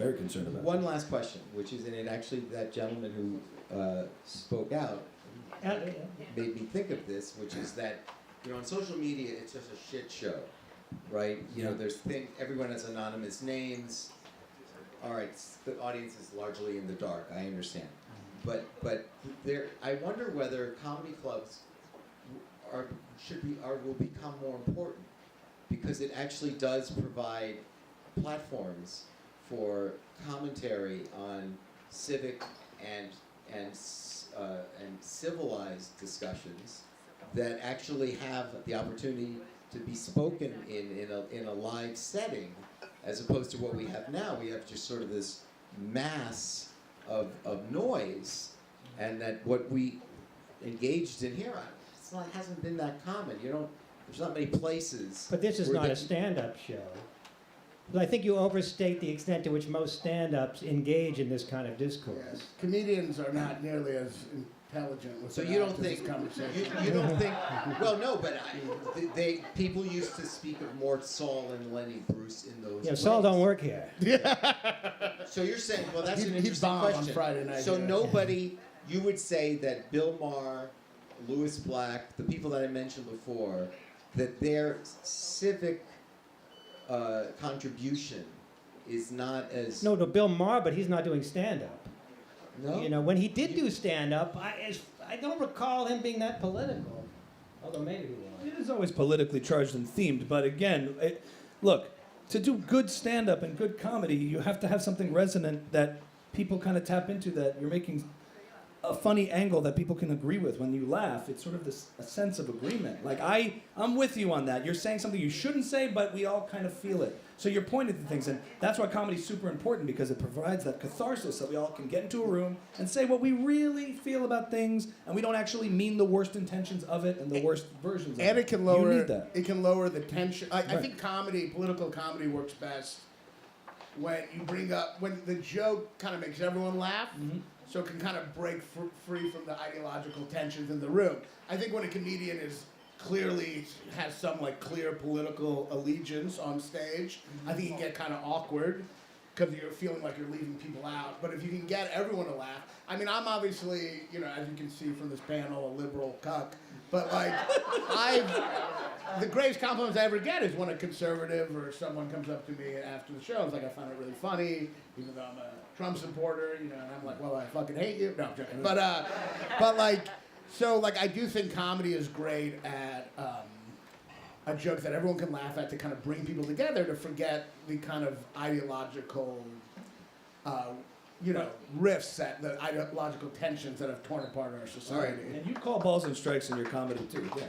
very concerned about. One last question, which is, and it actually, that gentleman who spoke out made me think of this, which is that, on social media, it's just a shit show, right? There's everyone has anonymous names. All right, the audience is largely in the dark, I understand. But I wonder whether comedy clubs will become more important, because it actually does provide platforms for commentary on civic and civilized discussions that actually have the opportunity to be spoken in a live setting, as opposed to what we have now. We have just sort of this mass of noise, and that what we engaged in here, hasn't been that common. There's not many places. But this is not a stand-up show. But I think you overstate the extent to which most stand-ups engage in this kind of discourse. Yes. Comedians are not nearly as intelligent with So you don't think conversation. you don't think? Well, no, but people used to speak of Mort Saul and Lenny Bruce in those. Yeah, Saul don't work here. So you're saying, well, that's an He interesting bombed question. on Friday night. So nobody, you would say that Bill Maher, Louis Black, the people that I mentioned before, that their civic contribution is not as... No, Bill Maher, but he's not doing stand-up. No? When he did do stand-up, I don't recall him being that political. Although maybe he was. It is always politically charged and themed, but again, look, to do good stand-up and good comedy, you have to have something resonant that people kind of tap into, that you're making a funny angle that people can agree with. When you laugh, it's sort of a sense of agreement. Like, I'm with you on that. You're saying something you shouldn't say, but we all kind of feel it. So you're pointing to things, and that's why comedy's super important, because it provides that catharsis that we all can get into a room and say what we really feel about things, and we don't actually mean the worst intentions of it and the worst versions of it. And it can lower, you need that. It can lower the tension. I Right. think political comedy works best when you bring up, when the joke kind of makes everyone laugh, so it can kind of break free from the ideological tensions in the room. I think when a comedian has some clear political allegiance on stage, I think you get kind of awkward, because you're feeling like you're leaving people out. But if you can get everyone to laugh, I mean, I'm obviously, as you can see from this panel, a liberal cuck, but the greatest compliments I ever get is when a conservative or someone comes up to me after the show. It's like, I found it really funny, even though I'm a Trump supporter, and I'm like, well, I fucking hate you. No, I'm joking. But I do think comedy is great at a joke that everyone can laugh at, to kind of bring people together, to forget the kind of ideological, rifts, the ideological tensions that have torn apart our society. And you call balls and strikes in your comedy too. Yeah.